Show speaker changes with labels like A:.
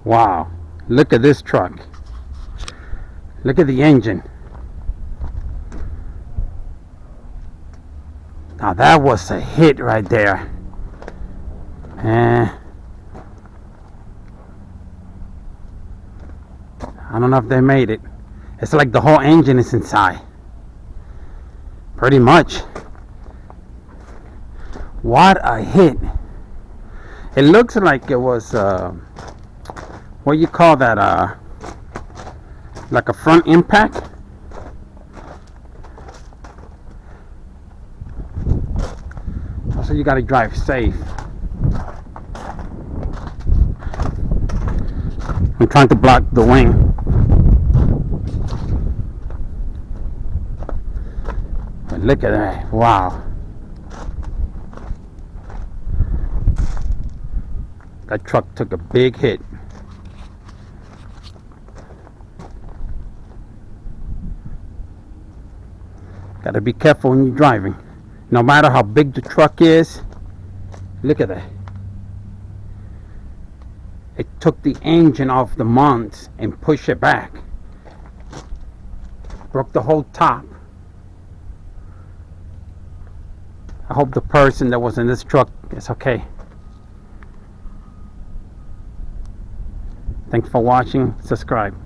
A: Wow, look at this truck. Look at the engine. Now that was a hit right there. I don't know if they made it. It's like the whole engine is inside. Pretty much. What a hit. It looks like it was, what you call that, like a front impact. So you gotta drive safe. I'm trying to block the wing. But look at that. Wow. That truck took a big hit. Gotta be careful when you're driving. No matter how big the truck is, look at that. It took the engine off the mount and pushed it back. Broke the whole top. I hope the person that was in this truck is okay. Thanks for watching. Subscribe.